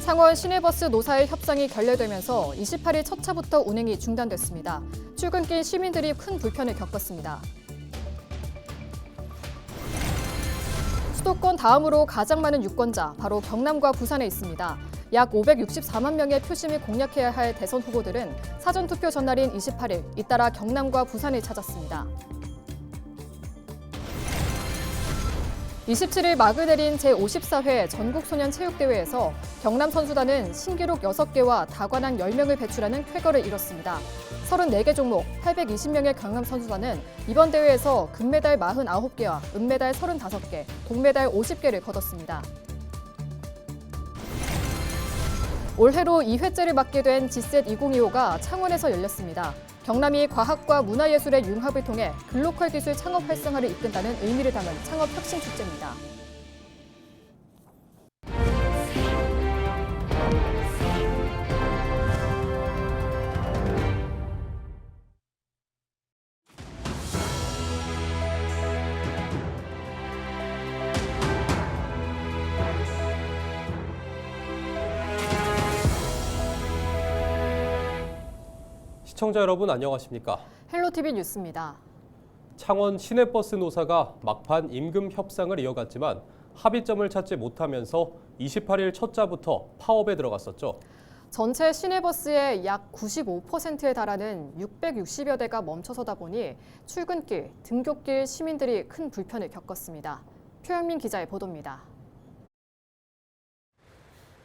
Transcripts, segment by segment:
창원 시내버스 노사의 협상이 결렬되면서 28일 첫 차부터 운행이 중단됐습니다. 출근길 시민들이 큰 불편을 겪었습니다. 수도권 다음으로 가장 많은 유권자, 바로 경남과 부산에 있습니다. 약 564만 명의 표심을 공략해야 할 대선 후보들은 사전투표 전날인 28일, 잇따라 경남과 부산을 찾았습니다. 27일 막을 내린 제54회 전국소년체육대회에서 경남 선수단은 신기록 6개와 다관왕 10명을 배출하는 쾌거를 이뤘습니다. 34개 종목 820명의 경남 선수단은 이번 대회에서 금메달 49개와 은메달 35개, 동메달 50개를 거뒀습니다. 올해로 2회째를 맡게 된 G셋 2025가 창원에서 열렸습니다. 경남이 과학과 문화예술의 융합을 통해 글로컬 기술 창업 활성화를 이끈다는 의미를 담은 창업 혁신 축제입니다. 시청자 여러분 안녕하십니까? 헬로티비 뉴스입니다. 창원 시내버스 노사가 막판 임금 협상을 이어갔지만 합의점을 찾지 못하면서 28일 첫 차부터 파업에 들어갔었죠. 전체 시내버스의 약 95%에 달하는 660여 대가 멈춰서다 보니 출근길, 등굣길 시민들이 큰 불편을 겪었습니다. 표영민 기자의 보도입니다.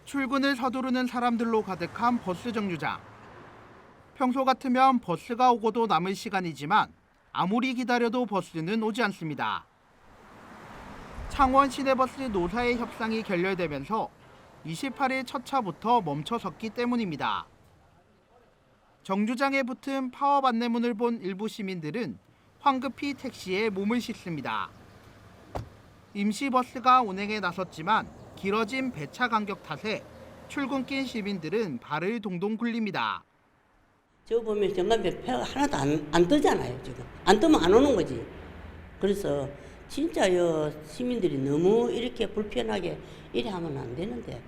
출근을 서두르는 사람들로 가득한 버스 정류장. 평소 같으면 버스가 오고도 남을 시간이지만 아무리 기다려도 버스는 오지 않습니다. 창원 시내버스 노사의 협상이 결렬되면서 28일 첫 차부터 멈춰섰기 때문입니다. 정류장에 붙은 파업 안내문을 본 일부 시민들은 황급히 택시에 몸을 싣습니다. 임시버스가 운행에 나섰지만 길어진 배차 간격 탓에 출근길 시민들은 발을 동동 굴립니다. 저 보면 전남배표가 하나도 안 뜨잖아요, 지금. 안 뜨면 안 오는 거지. 그래서 진짜 시민들이 너무 이렇게 불편하게 이래 하면 안 되는데.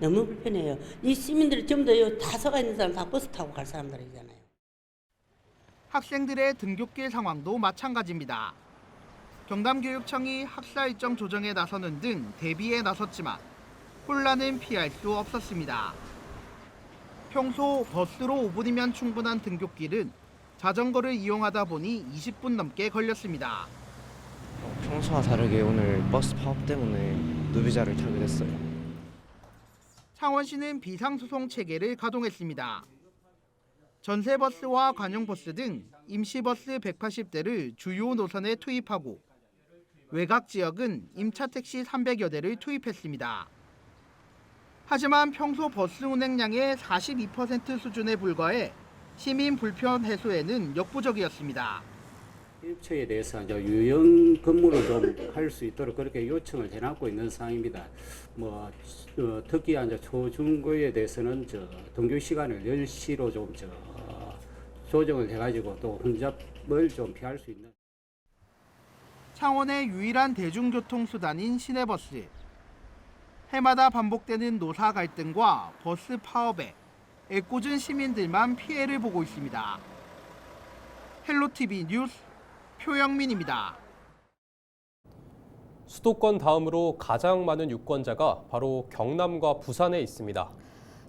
너무 불편해요. 이 시민들이 전부 다 서가 있는 사람 다 버스 타고 갈 사람들이잖아요. 학생들의 등굣길 상황도 마찬가지입니다. 경남교육청이 학사 일정 조정에 나서는 등 대비에 나섰지만 혼란은 피할 수 없었습니다. 평소 버스로 5분이면 충분한 등굣길은 자전거를 이용하다 보니 20분 넘게 걸렸습니다. 평소와 다르게 오늘 버스 파업 때문에 누비자를 타게 됐어요. 창원시는 비상소송 체계를 가동했습니다. 전세버스와 관용버스 등 임시버스 180대를 주요 노선에 투입하고 외곽 지역은 임차택시 300여 대를 투입했습니다. 하지만 평소 버스 운행량의 42% 수준에 불과해 시민 불편 해소에는 역부족이었습니다. 입처에 대해서 이제 유형 근무를 좀 할 수 있도록 그렇게 요청을 해놨고 있는 상황입니다. 특히 이제 초중고에 대해서는 등교 시간을 10시로 좀 조정을 해가지고 또 혼잡을 좀 피할 수 있는. 창원의 유일한 대중교통 수단인 시내버스. 해마다 반복되는 노사 갈등과 버스 파업에 애꿎은 시민들만 피해를 보고 있습니다. 헬로티비 뉴스 표영민입니다. 수도권 다음으로 가장 많은 유권자가 바로 경남과 부산에 있습니다.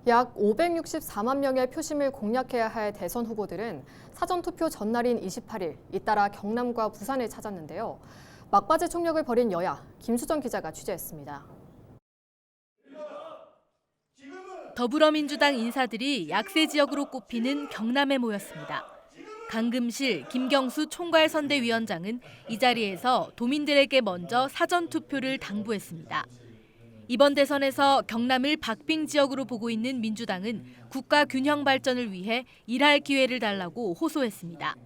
약 564만 명의 표심을 공략해야 할 대선 후보들은 사전투표 전날인 28일, 잇따라 경남과 부산을 찾았는데요. 막바지 총력을 벌인 여야, 김수정 기자가 취재했습니다. 더불어민주당 인사들이 약세 지역으로 꼽히는 경남에 모였습니다. 강금실 김경수 총괄선대위원장은 이 자리에서 도민들에게 먼저 사전투표를 당부했습니다. 이번 대선에서 경남을 박빙 지역으로 보고 있는 민주당은 국가 균형 발전을 위해 일할 기회를 달라고 호소했습니다.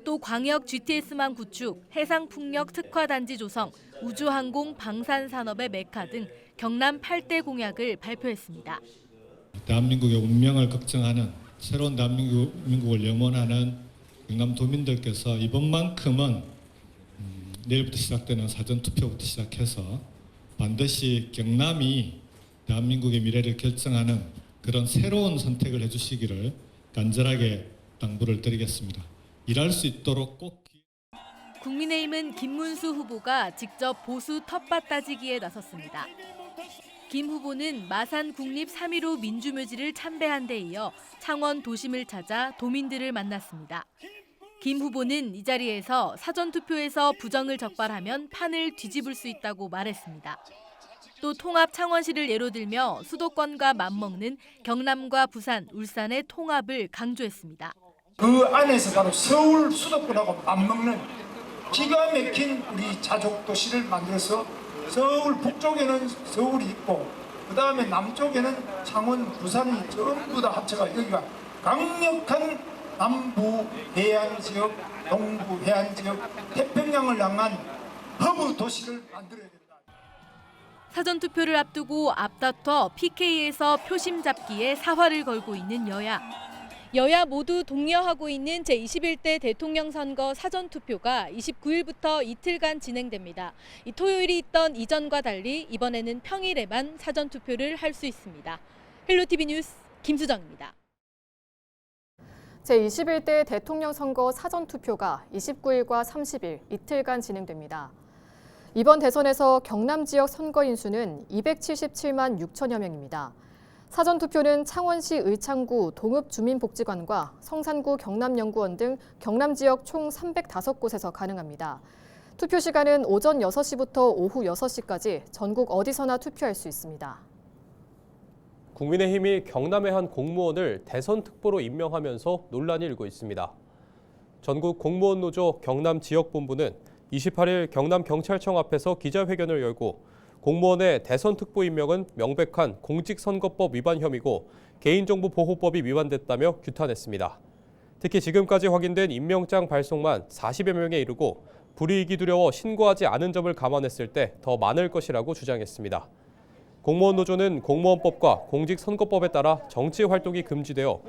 또 광역 GTS망 구축, 해상풍력 특화단지 조성, 우주항공 방산산업의 메카 등 경남 8대 공약을 발표했습니다. 대한민국의 운명을 걱정하는 새로운 대한민국을 염원하는 경남도민들께서 이번만큼은 내일부터 시작되는 사전투표부터 시작해서 반드시 경남이 대한민국의 미래를 결정하는 그런 새로운 선택을 해주시기를 간절하게 당부를 드리겠습니다. 일할 수 있도록 꼭. 국민의힘은 김문수 후보가 직접 보수 텃밭 따지기에 나섰습니다. 김 후보는 마산 국립 3.15 민주묘지를 참배한 데 이어 창원 도심을 찾아 도민들을 만났습니다. 김 후보는 이 자리에서 사전투표에서 부정을 적발하면 판을 뒤집을 수 있다고 말했습니다. 또 통합 창원시를 예로 들며 수도권과 맞먹는 경남과 부산, 울산의 통합을 강조했습니다. 그 안에서 바로 서울 수도권하고 맞먹는 기가 막힌 우리 자족 도시를 만들어서 서울 북쪽에는 서울이 있고 그 다음에 남쪽에는 창원, 부산이 전부 다 합쳐가 여기가 강력한 남부 해안 지역, 동부 해안 지역, 태평양을 향한 허브 도시를 만들어야 된다. 사전투표를 앞두고 앞다퉈 PK에서 표심 잡기에 사활을 걸고 있는 여야. 여야 모두 독려하고 있는 제21대 대통령 선거 사전투표가 29일부터 이틀간 진행됩니다. 이 토요일이 있던 이전과 달리 이번에는 평일에만 사전투표를 할 수 있습니다. 헬로티비 뉴스 김수정입니다. 제21대 대통령 선거 사전투표가 29일과 30일 이틀간 진행됩니다. 이번 대선에서 경남 지역 선거인 수는 277만 6천여 명입니다. 사전투표는 창원시 의창구 동읍주민복지관과 성산구 경남연구원 등 경남 지역 총 305곳에서 가능합니다. 투표 시간은 오전 6시부터 오후 6시까지 전국 어디서나 투표할 수 있습니다. 국민의힘이 경남의 한 공무원을 대선 특보로 임명하면서 논란이 일고 있습니다. 전국 공무원 노조 경남 지역본부는 28일 경남경찰청 앞에서 기자회견을 열고 공무원의 대선 특보 임명은 명백한 공직선거법 위반 혐의고 개인정보보호법이 위반됐다며 규탄했습니다. 특히 지금까지 확인된 임명장 발송만 40여 명에 이르고 불이익이 두려워 신고하지 않은 점을 감안했을 때 더 많을 것이라고 주장했습니다. 공무원 노조는 공무원법과 공직선거법에 따라 정치 활동이 금지되어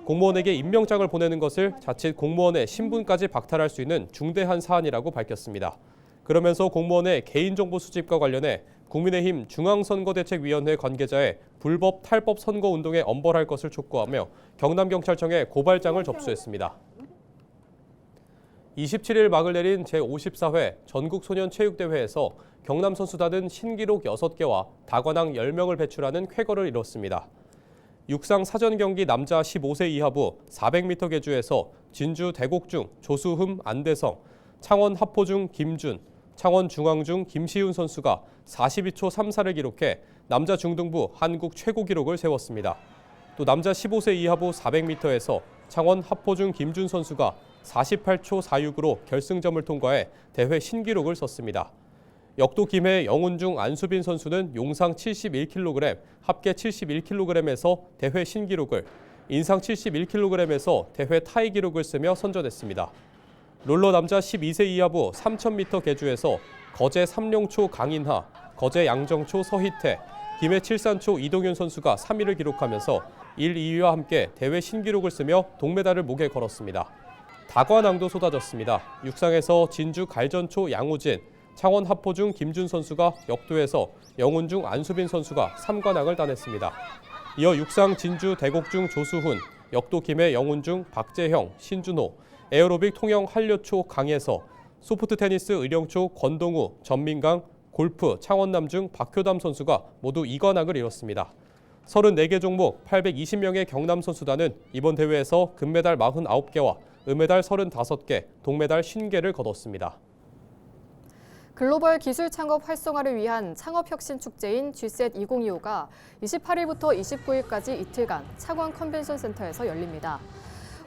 공무원에게 임명장을 보내는 것을 자칫 공무원의 신분까지 박탈할 수 있는 중대한 사안이라고 밝혔습니다. 그러면서 공무원의 개인정보 수집과 관련해 국민의힘 중앙선거대책위원회 관계자의 불법 탈법 선거운동에 엄벌할 것을 촉구하며 경남경찰청에 고발장을 접수했습니다. 27일 막을 내린 제54회 전국소년체육대회에서 경남 선수단은 신기록 6개와 다관왕 10명을 배출하는 쾌거를 이뤘습니다. 육상 사전 경기 남자 15세 이하부 400m 계주에서 진주 대곡중 조수흠 안대성, 창원 합포중 김준, 창원 중앙중 김시훈 선수가 42초 34를 기록해 남자 중등부 한국 최고 기록을 세웠습니다. 또 남자 15세 이하부 400m에서 창원 합포중 김준 선수가 48초 46으로 결승점을 통과해 대회 신기록을 썼습니다. 역도 김해 영운중 안수빈 선수는 용상 71kg, 합계 71kg에서 대회 신기록을, 인상 71kg에서 대회 타이 기록을 쓰며 선전했습니다. 롤러 남자 12세 이하부 3000m 계주에서 거제 삼룡초 강인하, 거제 양정초 서희태, 김해 칠산초 이동윤 선수가 3위를 기록하면서 1, 2위와 함께 대회 신기록을 쓰며 동메달을 목에 걸었습니다. 다관왕도 쏟아졌습니다. 육상에서 진주 갈전초 양우진, 창원 합포중 김준 선수가 역도에서 영운중 안수빈 선수가 3관왕을 따냈습니다. 이어 육상 진주 대곡중 조수훈, 역도 김해 영운중 박재형, 신준호, 에어로빅 통영 한려초 강혜서, 소프트 테니스 의령초 권동우, 전민강, 골프 창원남중 박효담 선수가 모두 2관왕을 이뤘습니다. 34개 종목 820명의 경남 선수단은 이번 대회에서 금메달 49개와 은메달 35개, 동메달 50개를 거뒀습니다. 글로벌 기술 창업 활성화를 위한 창업혁신축제인 GSET2025가 28일부터 29일까지 이틀간 창원 컨벤션센터에서 열립니다.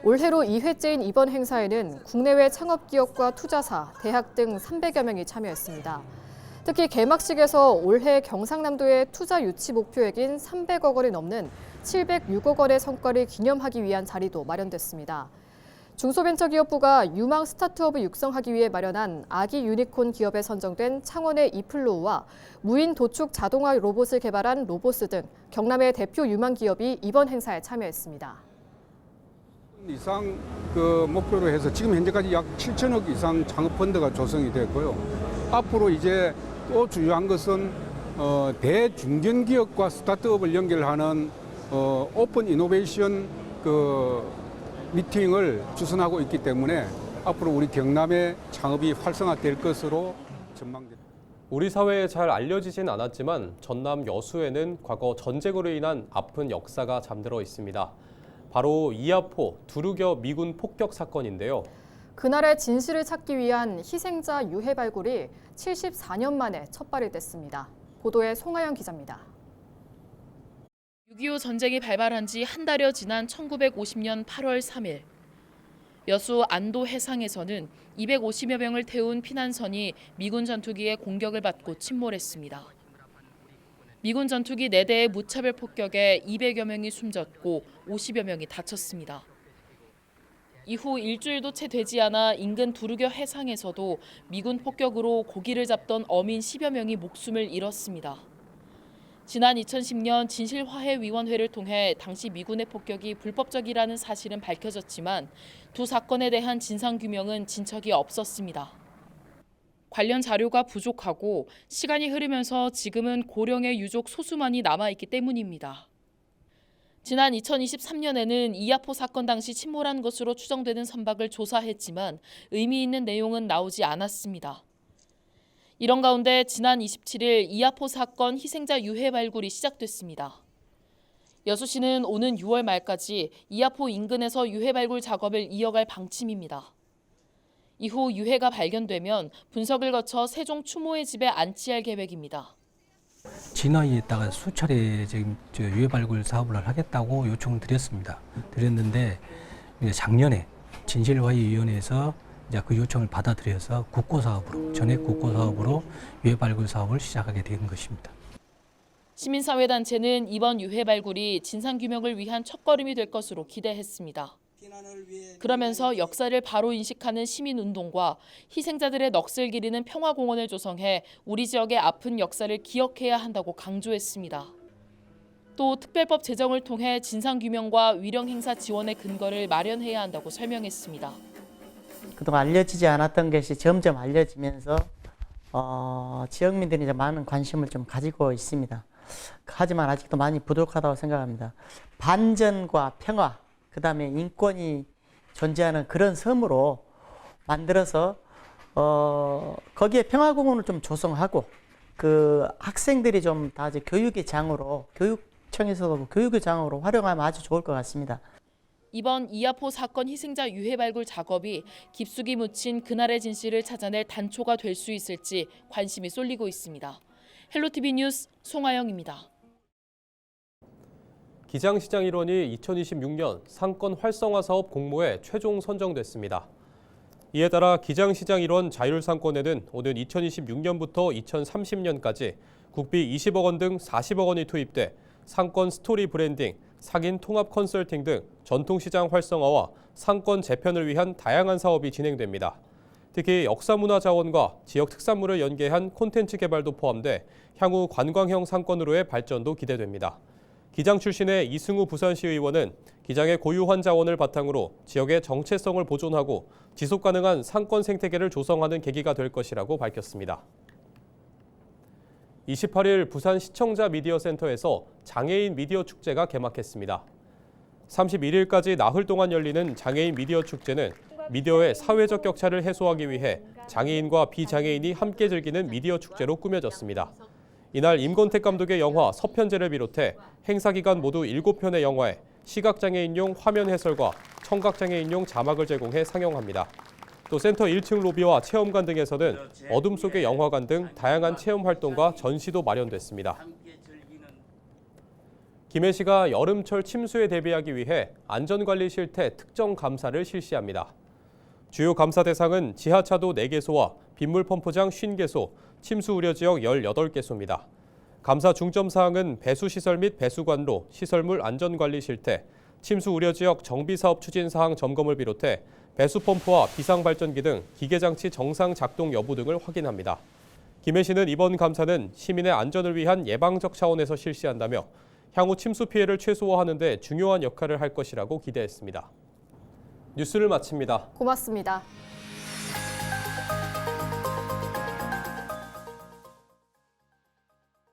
올해로 2회째인 이번 행사에는 국내외 창업기업과 투자사, 대학 등 300여 명이 참여했습니다. 특히 개막식에서 올해 경상남도의 투자 유치 목표액인 300억 원이 넘는 706억 원의 성과를 기념하기 위한 자리도 마련됐습니다. 중소벤처기업부가 유망 스타트업을 육성하기 위해 마련한 아기 유니콘 기업에 선정된 창원의 이플로우와 무인 도축 자동화 로봇을 개발한 로보스 등 경남의 대표 유망 기업이 이번 행사에 참여했습니다. 이상 목표로 해서 지금 현재까지 약 7천억 이상 창업 펀드가 조성이 됐고요. 앞으로 이제 또 중요한 것은 대중견기업과 스타트업을 연결하는 오픈 이노베이션 미팅을 주선하고 있기 때문에 앞으로 우리 경남의 창업이 활성화될 것으로 전망됩니다. 우리 사회에 잘 알려지진 않았지만 전남 여수에는 과거 전쟁으로 인한 아픈 역사가 잠들어 있습니다. 바로 이하포 두루겨 미군 폭격 사건인데요. 그날의 진실을 찾기 위한 희생자 유해 발굴이 74년 만에 첫 발을 뗐습니다. 보도에 송하영 기자입니다. 6.25 전쟁이 발발한 지 한 달여 지난 1950년 8월 3일. 여수 안도 해상에서는 250여 명을 태운 피난선이 미군 전투기의 공격을 받고 침몰했습니다. 미군 전투기 4대의 무차별 폭격에 200여 명이 숨졌고 50여 명이 다쳤습니다. 이후 일주일도 채 되지 않아 인근 두루겨 해상에서도 미군 폭격으로 고기를 잡던 어민 10여 명이 목숨을 잃었습니다. 지난 2010년 진실화해위원회를 통해 당시 미군의 폭격이 불법적이라는 사실은 밝혀졌지만 두 사건에 대한 진상규명은 진척이 없었습니다. 관련 자료가 부족하고 시간이 흐르면서 지금은 고령의 유족 소수만이 남아있기 때문입니다. 지난 2023년에는 이하포 사건 당시 침몰한 것으로 추정되는 선박을 조사했지만 의미 있는 내용은 나오지 않았습니다. 이런 가운데 지난 27일 이하포 사건 희생자 유해 발굴이 시작됐습니다. 여수시는 오는 6월 말까지 이하포 인근에서 유해 발굴 작업을 이어갈 방침입니다. 이후 유해가 발견되면 분석을 거쳐 세종 추모의 집에 안치할 계획입니다. 진화에다가 수차례 지금 유해 발굴 사업을 하겠다고 요청을 드렸는데 작년에 진실화해위원회에서 이제 그 요청을 받아들여서 전액 국고 사업으로 유해 발굴 사업을 시작하게 된 것입니다. 시민사회단체는 이번 유해 발굴이 진상규명을 위한 첫걸음이 될 것으로 기대했습니다. 그러면서 역사를 바로 인식하는 시민운동과 희생자들의 넋을 기리는 평화공원을 조성해 우리 지역의 아픈 역사를 기억해야 한다고 강조했습니다. 또 특별법 제정을 통해 진상규명과 위령행사 지원의 근거를 마련해야 한다고 설명했습니다. 그동안 알려지지 않았던 것이 점점 알려지면서 지역민들이 이제 많은 관심을 좀 가지고 있습니다. 하지만 아직도 많이 부족하다고 생각합니다. 반전과 평화, 그다음에 인권이 존재하는 그런 섬으로 만들어서 거기에 평화공원을 좀 조성하고 그 학생들이 좀 다 이제 교육의 장으로 교육청에서도 교육의 장으로 활용하면 아주 좋을 것 같습니다. 이번 이하포 사건 희생자 유해 발굴 작업이 깊숙이 묻힌 그날의 진실을 찾아낼 단초가 될 수 있을지 관심이 쏠리고 있습니다. 헬로티비 뉴스 송하영입니다. 기장시장 일원이 2026년 상권 활성화 사업 공모에 최종 선정됐습니다. 이에 따라 기장시장 일원 자율상권에는 오는 2026년부터 2030년까지 국비 20억 원 등 40억 원이 투입돼 상권 스토리 브랜딩, 상인 통합 컨설팅 등 전통시장 활성화와 상권 재편을 위한 다양한 사업이 진행됩니다. 특히 역사문화 자원과 지역 특산물을 연계한 콘텐츠 개발도 포함돼 향후 관광형 상권으로의 발전도 기대됩니다. 기장 출신의 이승우 부산시 의원은 기장의 고유한 자원을 바탕으로 지역의 정체성을 보존하고 지속 가능한 상권 생태계를 조성하는 계기가 될 것이라고 밝혔습니다. 28일 부산 시청자 미디어 센터에서 장애인 미디어 축제가 개막했습니다. 31일까지 나흘 동안 열리는 장애인 미디어 축제는 미디어의 사회적 격차를 해소하기 위해 장애인과 비장애인이 함께 즐기는 미디어 축제로 꾸며졌습니다. 이날 임권택 감독의 영화 서편제를 비롯해 행사 기간 모두 7편의 영화에 시각장애인용 화면 해설과 청각장애인용 자막을 제공해 상영합니다. 또 센터 1층 로비와 체험관 등에서는 어둠 속의 영화관 등 다양한 체험 활동과 전시도 마련됐습니다. 김해시가 여름철 침수에 대비하기 위해 안전관리 실태 특정 감사를 실시합니다. 주요 감사 대상은 지하차도 4개소와 빗물 펌프장 50개소, 침수 우려 지역 18개소입니다. 감사 중점 사항은 배수시설 및 배수관로, 시설물 안전관리 실태, 침수 우려 지역 정비사업 추진 사항 점검을 비롯해 배수펌프와 비상발전기 등 기계장치 정상 작동 여부 등을 확인합니다. 김해시는 이번 감사는 시민의 안전을 위한 예방적 차원에서 실시한다며 향후 침수 피해를 최소화하는 데 중요한 역할을 할 것이라고 기대했습니다. 뉴스를 마칩니다. 고맙습니다.